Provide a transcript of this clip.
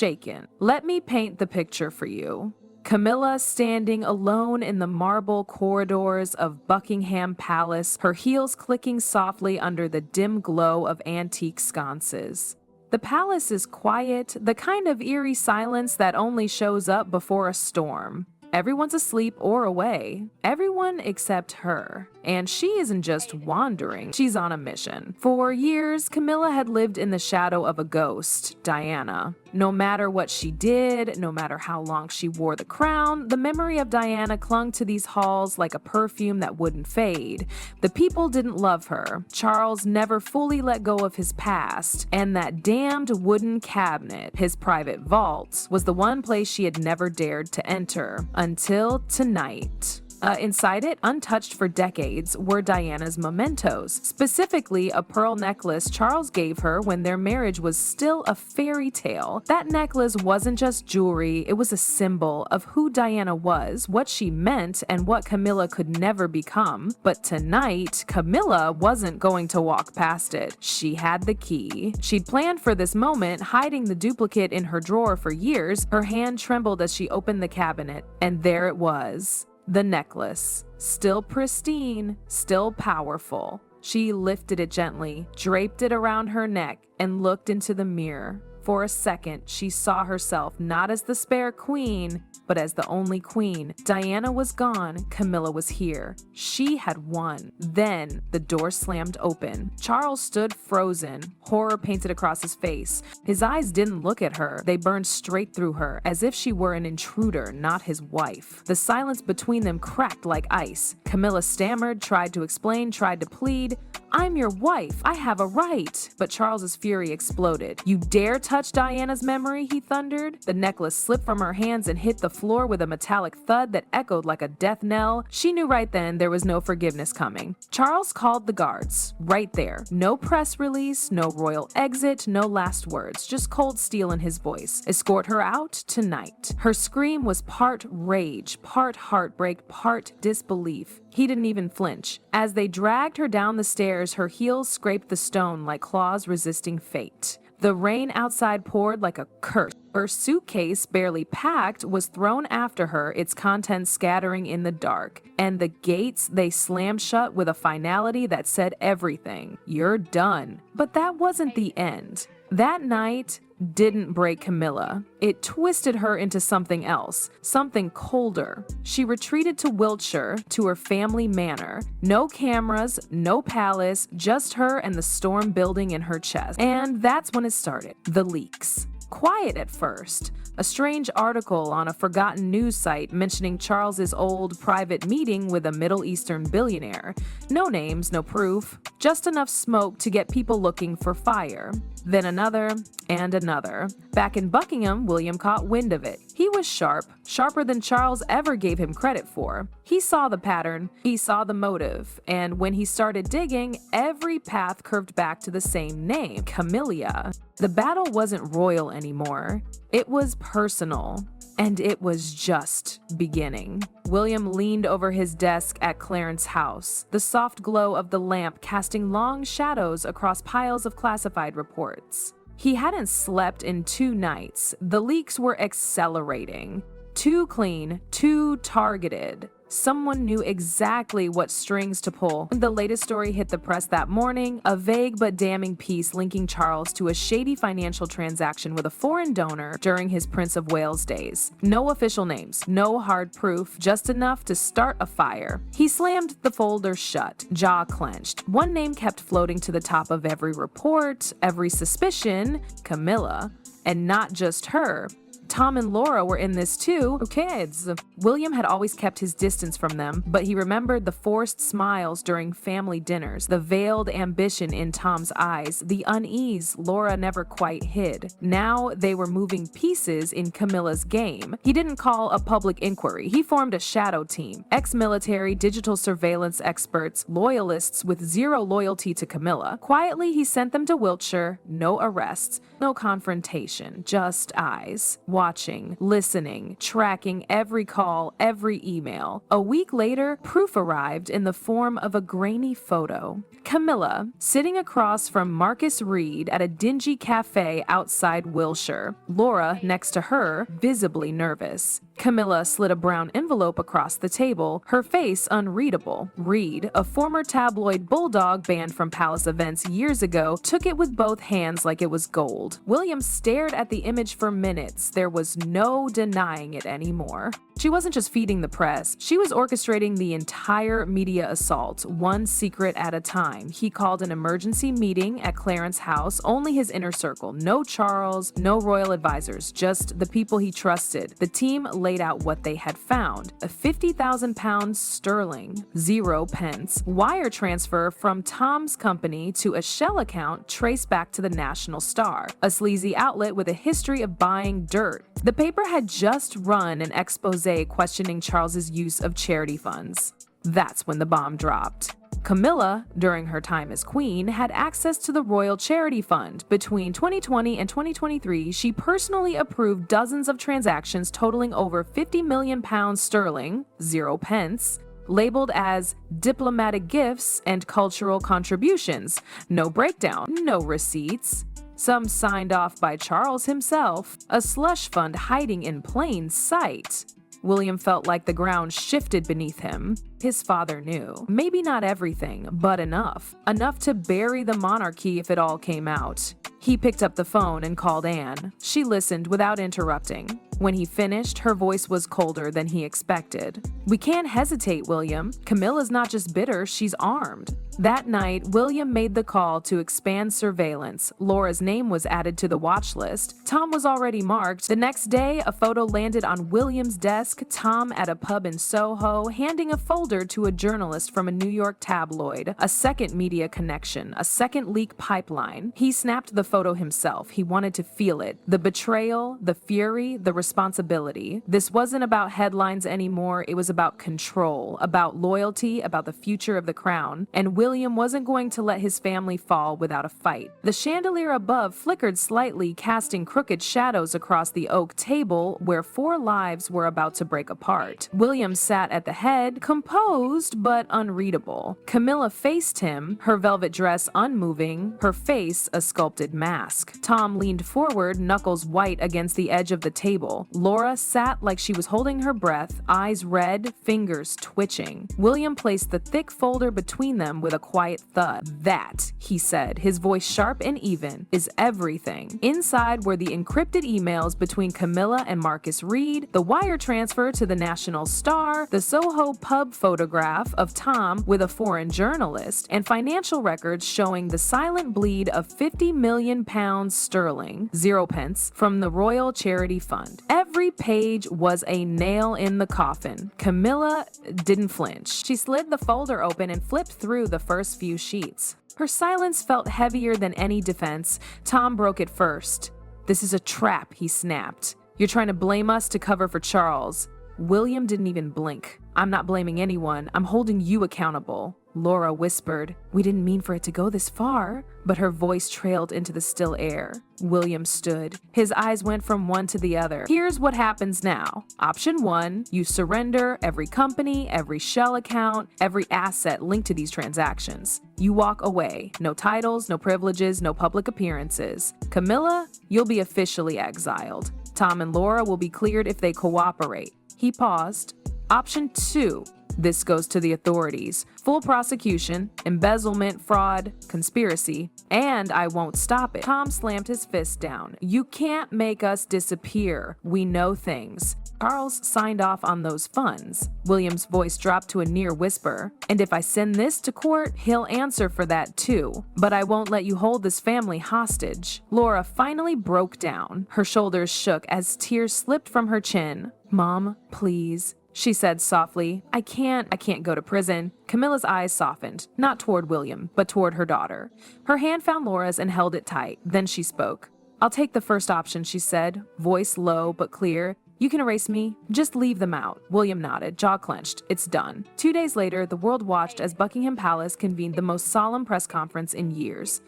shaken. Let me paint the picture for you. Camilla standing alone in the marble corridors of Buckingham Palace, her heels clicking softly under the dim glow of antique sconces. The palace is quiet, the kind of eerie silence that only shows up before a storm. Everyone's asleep or away. Everyone except her. And she isn't just wandering, she's on a mission. For years, Camilla had lived in the shadow of a ghost, Diana. No matter what she did, no matter how long she wore the crown, the memory of Diana clung to these halls like a perfume that wouldn't fade. The people didn't love her. Charles never fully let go of his past, and that damned wooden cabinet, his private vault, was the one place she had never dared to enter. Until tonight. Inside it, untouched for decades, were Diana's mementos, specifically a pearl necklace Charles gave her when their marriage was still a fairy tale. That necklace wasn't just jewelry, it was a symbol of who Diana was, what she meant, and what Camilla could never become. But tonight, Camilla wasn't going to walk past it. She had the key. She'd planned for this moment, hiding the duplicate in her drawer for years. Her hand trembled as she opened the cabinet, and there it was. The necklace, still pristine, still powerful. She lifted it gently, draped it around her neck, and looked into the mirror. For a second, she saw herself not as the spare queen, but as the only queen. Diana was gone, Camilla was here. She had won. Then the door slammed open. Charles stood frozen, horror painted across his face. His eyes didn't look at her. They burned straight through her, as if she were an intruder, not his wife. The silence between them cracked like ice. Camilla stammered, tried to explain, tried to plead. "I'm your wife. I have a right." But Charles's fury exploded. "You dare touch Diana's memory?" he thundered. The necklace slipped from her hands and hit the floor with a metallic thud that echoed like a death knell. She knew right then there was no forgiveness coming. Charles called the guards. Right there. No press release, no royal exit, no last words, just cold steel in his voice. Escort her out tonight. Her scream was part rage, part heartbreak, part disbelief. He didn't even flinch. As they dragged her down the stairs, her heels scraped the stone like claws resisting fate. The rain outside poured like a curse. Her suitcase, barely packed, was thrown after her, its contents scattering in the dark. And the gates, they slammed shut with a finality that said everything. You're done. But that wasn't the end. That night didn't break Camilla. It twisted her into something else, something colder. She retreated to Wiltshire, to her family manor. No cameras, no palace, just her and the storm building in her chest. And that's when it started. The leaks. Quiet at first. A strange article on a forgotten news site mentioning Charles's old private meeting with a Middle Eastern billionaire. No names, no proof, just enough smoke to get people looking for fire. Then another and another. Back in Buckingham, William caught wind of it. He was sharp, sharper than Charles ever gave him credit for. He saw the pattern, he saw the motive, and when he started digging, every path curved back to the same name, Camilla. The battle wasn't royal anymore. It was personal, and it was just beginning. William leaned over his desk at Clarence's house, the soft glow of the lamp casting long shadows across piles of classified reports. He hadn't slept in 2 nights. The leaks were accelerating. Too clean, too targeted. Someone knew exactly what strings to pull. The latest story hit the press that morning, a vague but damning piece linking Charles to a shady financial transaction with a foreign donor during his Prince of Wales days. No official names, no hard proof, just enough to start a fire. He slammed the folder shut, jaw clenched. One name kept floating to the top of every report, every suspicion, Camilla. And not just her. Tom and Laura were in this too. Kids. William had always kept his distance from them, but he remembered the forced smiles during family dinners, the veiled ambition in Tom's eyes, the unease Laura never quite hid. Now they were moving pieces in Camilla's game. He didn't call a public inquiry. He formed a shadow team. Ex-military, digital surveillance experts, loyalists with zero loyalty to Camilla. Quietly, he sent them to Wiltshire. No arrests, no confrontation, just eyes. watching, listening, tracking every call, every email. A week later, proof arrived in the form of a grainy photo. Camilla, sitting across from Marcus Reed at a dingy cafe outside Wilshire. Laura, next to her, visibly nervous. Camilla slid a brown envelope across the table, her face unreadable. Reed, a former tabloid bulldog banned from Palace events years ago, took it with both hands like it was gold. William stared at the image for minutes. There was no denying it anymore. She wasn't just feeding the press, she was orchestrating the entire media assault, one secret at a time. He called an emergency meeting at Clarence's house, only his inner circle. No Charles, no royal advisors, just the people he trusted. The team laid out what they had found. A £50,000 sterling, 0 pence, wire transfer from Tom's company to a shell account traced back to the National Star, a sleazy outlet with a history of buying dirt. The paper had just run an expose questioning Charles's use of charity funds. That's when the bomb dropped. Camilla, during her time as queen, had access to the Royal Charity Fund. Between 2020 and 2023, she personally approved dozens of transactions totaling over £50 million sterling, 0 pence, labeled as diplomatic gifts and cultural contributions. No breakdown, no receipts. Some signed off by Charles himself, a slush fund hiding in plain sight. William felt like the ground shifted beneath him. His father knew. Maybe not everything, but enough. Enough to bury the monarchy if it all came out. He picked up the phone and called Anne. She listened without interrupting. When he finished, her voice was colder than he expected. "We can't hesitate, William. Camilla's not just bitter, she's armed." That night, William made the call to expand surveillance. Laura's name was added to the watch list. Tom was already marked. The next day, a photo landed on William's desk, Tom at a pub in Soho, handing a folder to a journalist from a New York tabloid. A second media connection, a second leak pipeline. He snapped the photo himself. He wanted to feel it. The betrayal, the fury, the responsibility. This wasn't about headlines anymore. It was about control, about loyalty, about the future of the crown. And William wasn't going to let his family fall without a fight. The chandelier above flickered slightly, casting crooked shadows across the oak table where 4 lives were about to break apart. William sat at the head, composed but unreadable. Camilla faced him, her velvet dress unmoving, her face a sculpted mask. Tom leaned forward, knuckles white against the edge of the table. Laura sat like she was holding her breath, eyes red, fingers twitching. William placed the thick folder between them with a quiet thud. "That," he said, his voice sharp and even, "is everything." Inside were the encrypted emails between Camilla and Marcus Reed, the wire transfer to the National Star, the Soho pub photograph of Tom with a foreign journalist, and financial records showing the silent bleed of £50 million sterling, 0 pence, from the Royal Charity Fund. Every page was a nail in the coffin. Camilla didn't flinch. She slid the folder open and flipped through the first few sheets. Her silence felt heavier than any defense. Tom broke it first. "This is a trap," he snapped. "You're trying to blame us to cover for Charles." William didn't even blink. "I'm not blaming anyone. I'm holding you accountable." Laura whispered, "We didn't mean for it to go this far," but her voice trailed into the still air. William stood. His eyes went from one to the other. "Here's what happens now. Option 1, you surrender every company, every shell account, every asset linked to these transactions. You walk away. No titles, no privileges, no public appearances. Camilla, you'll be officially exiled. Tom and Laura will be cleared if they cooperate." He paused. Option 2. This goes to the authorities. Full prosecution, embezzlement, fraud, conspiracy, and I won't stop it. Tom slammed his fist down. "You can't make us disappear. We know things." Charles signed off on those funds. William's voice dropped to a near whisper. "And if I send this to court, he'll answer for that too. But I won't let you hold this family hostage." Laura finally broke down. Her shoulders shook as tears slipped from her chin. "Mom, please," she said softly. I can't go to prison." Camilla's eyes softened, not toward William, but toward her daughter. Her hand found Laura's and held it tight. Then she spoke. "I'll take the first option," she said, voice low but clear. "You can erase me. Just leave them out." William nodded, jaw clenched. "It's done." 2 days later, the world watched as Buckingham Palace convened the most solemn press conference in years.